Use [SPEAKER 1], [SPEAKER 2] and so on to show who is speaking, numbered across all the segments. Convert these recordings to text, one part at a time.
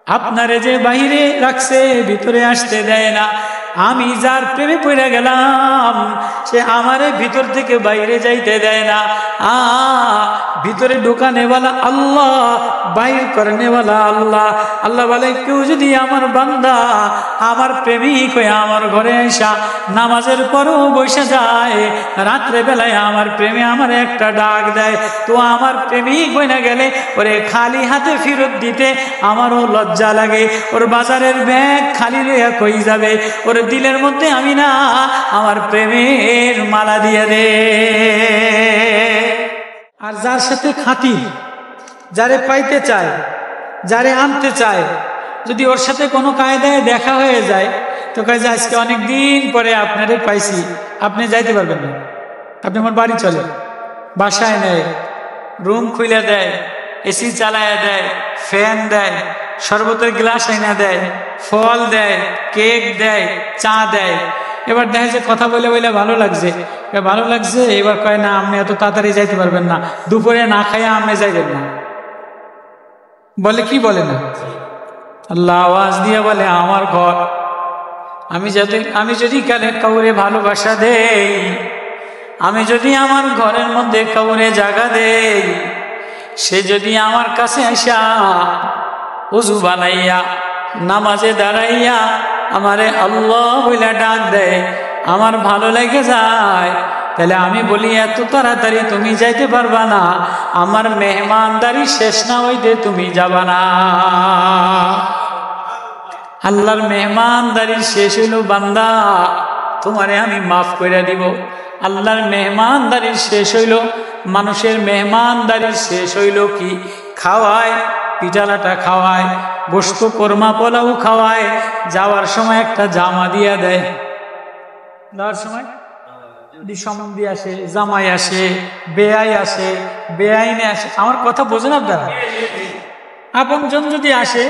[SPEAKER 1] আপনারে যে বাহিরে রাখছে, ভিতরে আসতে দেয় না। আমি যার প্রেমে পড়ে গেলাম, সে আমারে ভিতর থেকে বাইরে যাইতে দেয় না। ভিতরে ঢোকানেওয়ালা আল্লাহ, বাইর করেনেওয়ালা আল্লাহ। আল্লাহ বলে, কেউ যদি আমার বান্দা, আমার প্রেমিক হয়ে আমার ঘরে আসা নামাজের পরও বসে যায়, রাত্রে বেলায় আমার প্রেমে আমার একটা ডাক দেয়, তো আমার প্রেমিক বইনা গেলে ওরে খালি হাতে ফেরত দিতে আমারও লজ্জা লাগে। ওর বাজারের ব্যাগ খালি লইয়া কই যাবে, ওর দিলের মধ্যে আমি না আমার প্রেমের মালা দিয়ে দে। আর যার সাথে খাতির, যারে পাইতে চায়, যারে আনতে চায়, যদি ওর সাথে কোনো কায়দায় দেখা হয়ে যায়, তো কয় যে আজকে অনেক দিন পরে আপনারে পাইছি, আপনি যাইতে পারবেন না, আপনি আমার বাড়ি চলে। বাসায় নেয়, রুম খুলে দেয়, এসি চালায় দেয়, ফ্যান দেয়, শরবতের গ্লাস এনে দেয়, ফল দেয়, কেক দেয়, চা দেয়। এবার দেখে যে কথা বলে বলে ভালো লাগছে, ভালো লাগছে। এবার কয় না, আপনি এত তাড়াতাড়ি যাইতে পারবেন না, দুপুরে না খাইয়া আপনি যাইবেন না। বলে কি বলে না, আল্লাহ আওয়াজ দিয়ে বলে, আমার ঘর, আমি যদি কাউরে ভালোবাসা দেই, আমি যদি আমার ঘরের মধ্যে কাউরে জায়গা দেই, সে যদি আমার কাছে আসা ওযু বানাইয়া নামাজে দাঁড়াইয়া আমারে আল্লাহ বইলা ডাক দেয়, আমার ভালো লেগে যায়, তাহলে আমি বলি এত তাড়াতাড়ি তুমি যাইতে পারবা না, আমার মেহমানদারি শেষ না হইতে তুমি যাবা না। আল্লাহর মেহমানদারি শেষ হইল, বান্দা তোমারে আমি মাফ করে দিব। আল্লাহর মেহমানদারি শেষ হইল, মানুষের মেহমানদারি শেষ হইল কি, খাওয়ায়, পিঠালাটা খাওয়ায়, গোশত কোরমা পোলাও খাওয়ায়, যাওয়ার সময় একটা জামা দিয়া দেয়, যাওয়ার সময় সম্বন্ধী আসে, জামাই আসে, বেয়াই আসে, বেআইনে আসে। আমার কথা বোঝেন আপনারা? আপনজন যদি আসে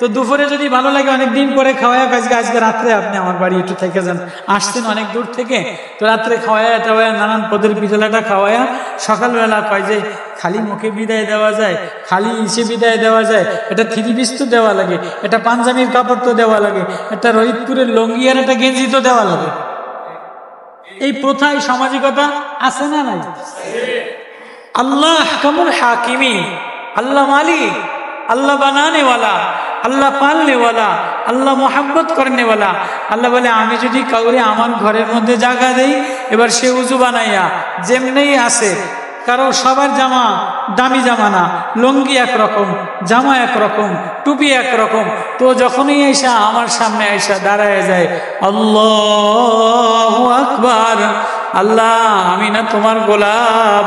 [SPEAKER 1] তো দুপুরে যদি ভালো লাগে, অনেকদিন পরে খাওয়ায়, আজকে রাত্রে আপনি আমার বাড়ি একটু থেকে যান, আসছেন অনেক দূর থেকে, তো রাত্রে খাওয়ায়া টাওয়ায়া নানান পদের পিঠলাটা খাওয়ায়া সকালবেলা কয় যে খালি মুখে বিদায় দেওয়া যায়, খালি ইসে বিদায় দেওয়া যায়, এটা থ্রি পিস তো দেওয়া লাগে, এটা পাঞ্জাবির কাপড় তো দেওয়া লাগে, এটা রহিতপুরের লঙ্গি আর একটা গেঞ্জি তো দেওয়া লাগে। এই প্রথায় সামাজিকতা আছে না নাই? আল্লাহ কামুল হাকিমি, আল্লাহ মালিক, আল্লাহ বানানে ওয়ালা, আল্লাহ পালনে ওয়ালা, আল্লাহ মোহাব্বত করনে ওয়ালা। আল্লাহ বলে, আমি যদি কাউরে আমার ঘরের মধ্যে জায়গা দেই, এবার সে উজু বানাইয়া যেমনেই আসে, কারো সবার জামা দামি জামা না, লঙ্গি একরকম, জামা একরকম, টুপি একরকম, তো যখনই আইসা আমার সামনে আইসা দাঁড়ায় যায়, আল্লাহু আকবার, আল্লাহ আমি না তোমার গোলাম,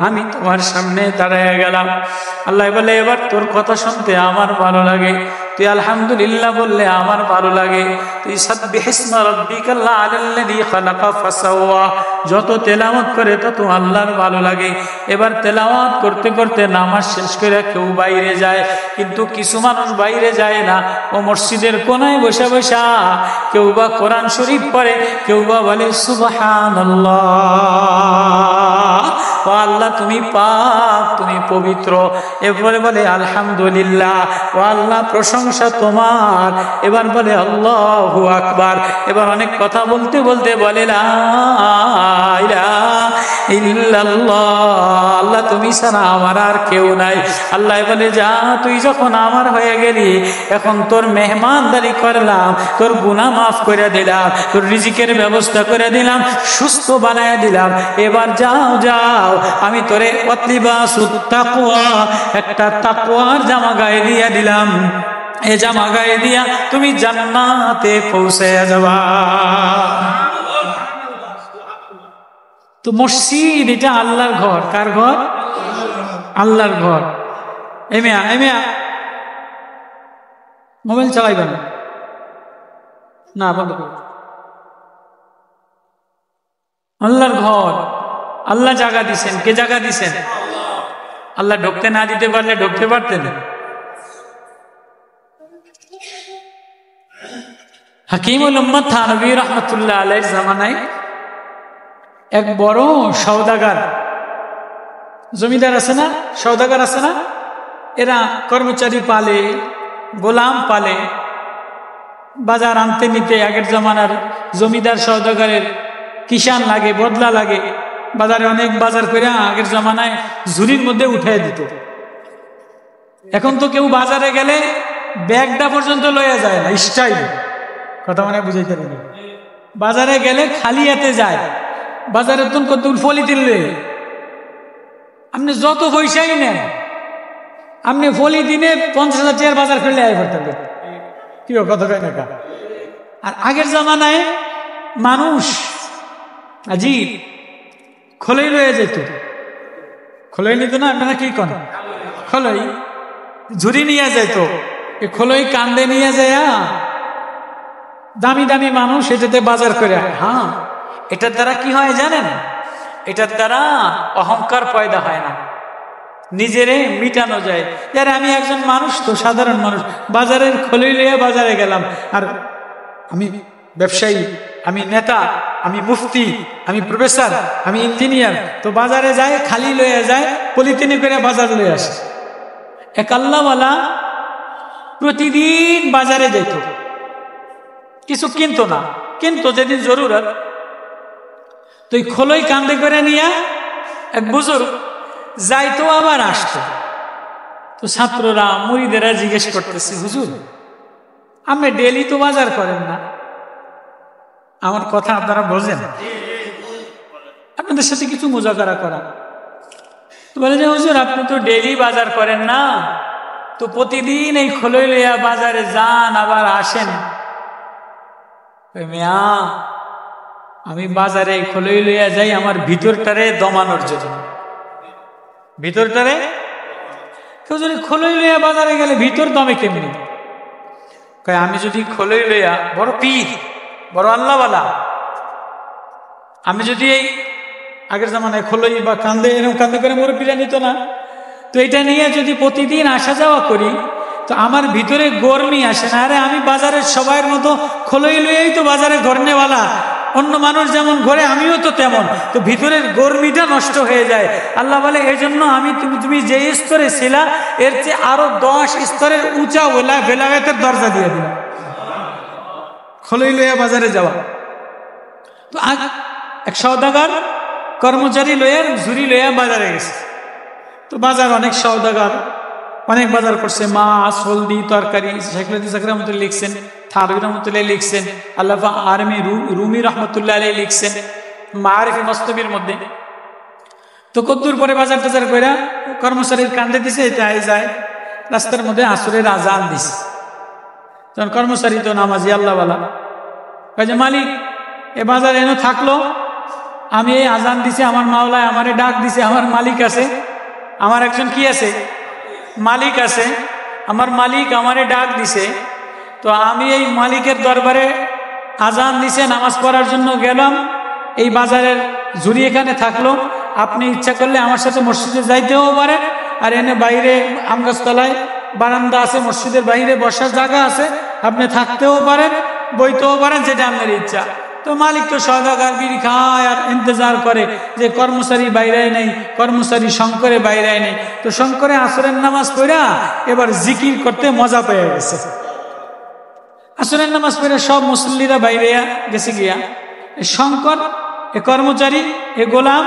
[SPEAKER 1] আমি তোমার সামনে দাঁড়ায় গেলাম। আল্লাহ বলে, এবার তোর কথা শুনতে আমার ভালো লাগে, তুই আলহামদুলিল্লাহ বললে আমার ভালো লাগে, তুই সাব্বিহিসমা রাব্বিকাল আ'লাল্লাযী খালাকা ফাসাওয়া যত তেলাওয়াত করে তত আল্লাহর ভালো লাগে। এবার তেলাওয়াত করতে করতে নামাজ শেষ করে কেউ বাইরে যায়, কিন্তু কিছু মানুষ বাইরে যায় না, ও মসজিদের কোনায় বসে বসা কেউ বা কোরআন শরীফ পড়ে, কেউ বা বলে সুবহানাল্লাহ, ও আল্লাহ তুমি পাক, তুমি পবিত্র। এরপরে বলে আলহামদুলিল্লাহ, ও আল্লাহ প্রশংসা তোমার। এবার বলে আল্লাহু আকবার। এবার অনেক কথা বলতে বলতে বলে লা ইলাহা ইল্লাল্লাহ, আল্লাহ তুমি ছাড়া আমার আর কেউ নাই। আল্লাহ বলে, যা তুই যখন আমার হয়ে গেলি, এখন তোর মেহমানদারি করলাম, তোর গুনাহ মাফ করে দিলাম, তোর রিজিকের ব্যবস্থা করে দিলাম, সুস্থ বানায় দিলাম, এবার যাও যাও, আমি তোরে ওয়াতলিবাসুত তাকওয়া, একটা তাকওয়ার জামা গায়ে দিয়ে দিলাম, এই জামা গায়ে দিয়া তুমি জান্নাতে পৌঁছে যাবা। তো মসজিদ এটা আল্লাহর ঘর। কার ঘর? আল্লাহর ঘর। এমিয়া মোবাইল চালাইবেন না, বন্ধ করুন। আল্লাহর ঘর, আল্লাহ জায়গা দিছেন। কে জায়গা দিছেন? আল্লাহ ঢুকতে না দিতে পারলে ঢুকতে পারতেন? হাকিমুল উম্মাত থানভী রাহমাতুল্লাহ আলাইহির জামানায় এক বড় সওদাগার, জমিদার আছে না, সওদাগার আছে না, এরা কর্মচারী পালে, গোলাম পালে, বাজার আনতে নিতে আগের জমানার জমিদার সওদাগরের কিষান লাগে, বদলা লাগে, বাজারে অনেক বাজার করে আগের জমানায় ঝুড়ির মধ্যে উঠাই দিত। এখন তো কেউ বাজারে গেলে ব্যাগটা পর্যন্ত লইয়া যায় না, স্টাইল কথা মানে বুঝাইতে পারি। বাজারে গেলে খালি হাতে যায়, বাজারে তো কত ফলি দিলে আপনি যত পয়সাই নেন, আপনি ফলি দিনে 50,000 টাকার বাজার ফেললে আয় করতে হবে, কি কথা কয় না। আর আগের জামানায় মানুষ আজি খোলাই লয়ে যেত, খোলাই নিত না, আপনারা কি করেন, খোলাই ঝুড়ি নিয়ে যেত, এই খোলাই কান্দে নিয়ে যায়, দামি দামি মানুষ এটাতে বাজার করে। হ্যাঁ, এটার দ্বারা কি হয় জানেন, এটার দ্বারা অহংকার পয়দা হয় না, নিজেরে মিটানো যায়। যার আমি একজন মানুষ, তো সাধারণ মানুষ, বাজারের খোলাই লইয়া বাজারে গেলাম, আর আমি ব্যবসায়ী, আমি নেতা, আমি মুফতি, আমি প্রফেসর, আমি ইঞ্জিনিয়ার, তো বাজারে যায় খালি লইয়া যায়, পলিথিনে করে বাজার লইয়া আসে। এক আল্লাহওয়ালা প্রতিদিন বাজারে যেত, কিছু কিনতো না, কিন্তু যেদিন জরুরত তো এই খোলই কান্দে করে নিয়ে এক বুজুর্গ যাইতো আবার আসতো। তো ছাত্ররা মুরিদেরা জিজ্ঞেস করতেছে, হুজুর আপনি ডেলি তো বাজার করেন না, আমার কথা আপনারা বোঝেন, আপনাদের সাথে কিছু মুজাকারা করা। তো বলে যে হুজুর আপনি তো ডেলি বাজার করেন না, তো প্রতিদিন এই খোলই লইয়া বাজারে যান আবার আসেন। মিয়া আমি বাজারে খোলই লইয়া যাই আমার ভিতরটারে দমানোর জন্য, ভিতরটারে। কেউ যদি খোলই লইয়া বাজারে গেলে ভিতর দমে কেমনি? আমি যদি খোলই লইয়া বড় পীর, বড় আল্লাহওয়ালা, আমি যদি এই আগের জামানায় খোলই বা কান্দে এরকম কান্দে করে মুরব্বীরা নিত না, তো এটা নিয়ে যদি প্রতিদিন আসা যাওয়া করি তো আমার ভিতরে গরমি আসে না। আরে আমি বাজারের সবার মতো খোলই লইয়াই তো বাজারে ঘরনেওয়ালা, অন্য মানুষ যেমন ঘরে আমিও তো তেমন, তো ভিতরের গরমিটা নষ্ট হয়ে যায়। আল্লাহ বলে এই জন্য আমি তুমি যে স্তরে ছিলা এর চেয়ে আরো 10 স্তরের উঁচা বেলায়েতের দরজা দিয়ে দিলাম, খোলই লইয়া বাজারে যাওয়া। তো এক সওদাগর কর্মচারী লইয়া ঝুড়ি লইয়া বাজারে গেছে। তো বাজার অনেক সওদাগর অনেক বাজার করছে, মাছ, হলদি, তরকারি। শেখুল হাদিস রহমতুল্লাহ লিখছেন, থানভী রহমতুল্লাহ লিখছেন, আল্লামা আরমি রুমি রহমতুল্লাহ আলাইহি লিখছেন মারিফে মস্তবির মধ্যে। তো কদ্দুর পরে বাজার টাজার কইরা কর্মচারীর কান্দে দিছে, তাই যায় রাস্তার মধ্যে আসরের আজান দিছে। তখন কর্মচারী তো নামাজি আল্লাহওয়ালা, কয় যে মালিক এ বাজার এনে থাকলো, আমি এই আজান দিছে, আমার মাওলায় আমারে ডাক দিছে, আমার মালিক আছে, আমার একজন কি আছে, মালিক আছে, আমার মালিক আমারে ডাক দিছে, তো আমি এই মালিকের দরবারে আজান দিছে নামাজ পড়ার জন্য গেলাম, এই বাজারের ঝুড়ি এখানে থাকলো, আপনি ইচ্ছা করলে আমার সাথে মসজিদে যাইতেও পারেন, আর এনে বাইরে আমগাছতলায় বারান্দা আছে, মসজিদের বাইরে বসার জায়গা আছে, আপনি থাকতেও পারেন, বইতেও পারেন, যেটা আপনার ইচ্ছা। তো মালিক তো সওদাগর বিড়ি খায় আর ইন্তজার করে যে কর্মচারী বাইরে নেই, কর্মচারী শঙ্করে বাইরে নেই। তো শঙ্করে আসরের নামাজ পড়া এবার জিকির করতে মজা পেয়ে গেছে। আসরের নামাজ পড়ে সব মুসল্লিরা বাইরে গেছে গিয়া, শঙ্কর এ কর্মচারী এ গোলাম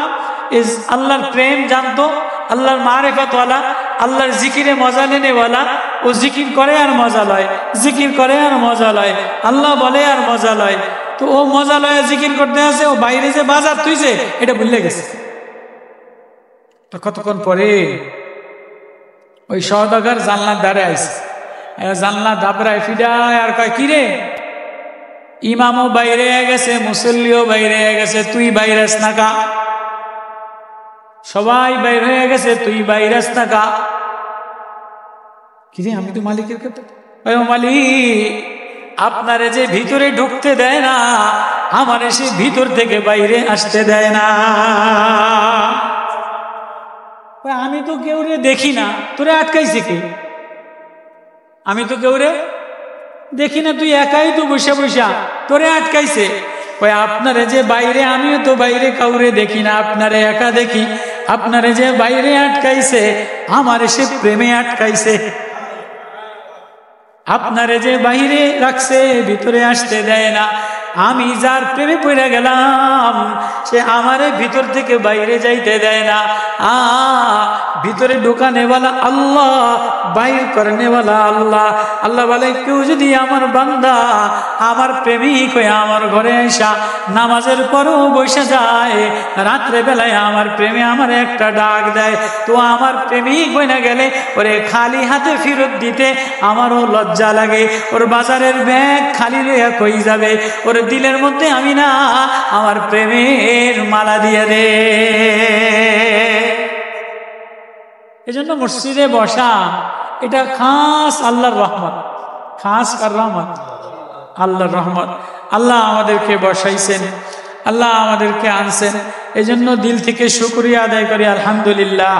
[SPEAKER 1] এ আল্লাহর প্রেম জানতো, আল্লাহর মারিফাতওয়ালা, আল্লাহর জিকিরে মজা নেনেওয়ালা, ও জিকির করে আর মজা লয়, জিকির করে আর মজা লয়, আল্লাহ বলে আর মজা লয়। তো ও মজা লয়ে জিকির করতে আছে, ও বাইরে যে বাজার তুইছে এটা ভুলে গেছে। তো কতক্ষণ পরে ওই সওদাগর জানলার ধারে আইছে, জানলা দাবরায় ফিডায় আর কয়, কিরে ইমামও বাইরে গেছে, মুসল্লিও বাইরে গেছে, তুই বাইরেস না কা? সবাই বাইর হয়ে গেছে, তুই বাইরেস না কা? কিরে আমি তো মালিকের কথা, মালিক আপনারে যে ভিতরে ঢুকতে দেয় না, আমারে সে ভিতর থেকে বাইরে আসতে দেয় না। আমি তো কেউ রে দেখি না, তোরে আটকাইছে কে? আমি তো কেউ রে দেখি না, তুই একাই তো বসে বসা, তোরে আটকাইছে। আপনারে যে বাইরে, আমিও তো বাইরে কাউরে দেখি না, আপনারে একা দেখি। আপনারে যে বাইরে আটকাইছে, আমারে সে প্রেমে আটকাইছে। আপনারে যে বাহিরে রাখছে, ভিতরে আসতে দেয় না। আমি যার প্রেমে পড়ে গেলাম, সে আমারে ভিতর থেকে বাইরে যাইতে দেয় না। ভিতরে ঢোকানেওয়ালা আল্লাহ, বাইর করেনেওয়ালা আল্লাহ। আল্লাহ বলে, কেউ যদি আমার বান্দা, আমার প্রেমিক হয়ে আমার ঘরে আসা নামাজের পরও বসে যায়, রাত্রে বেলায় আমার প্রেমে আমার একটা ডাক দেয়, তো আমার প্রেমিক বইনা গেলে ওরে খালি হাতে ফেরত দিতে আমারও লজ্জা লাগে। ওর বাজারের ব্যাগ খালি লইয়া কই যাবে, ওর দিলের মধ্যে আমি না আমার প্রেমের মালা দিয়ে দে। এজন্য মসজিদে বসা এটা খাস আল্লাহর রহমত। খাস কার রহমত? আল্লাহর রহমত। আল্লাহ আমাদেরকে বসাইছেন, আল্লাহ আমাদেরকে আনছেন, এজন্য দিল থেকে শুকরিয়া আদায় করি, আলহামদুলিল্লাহ।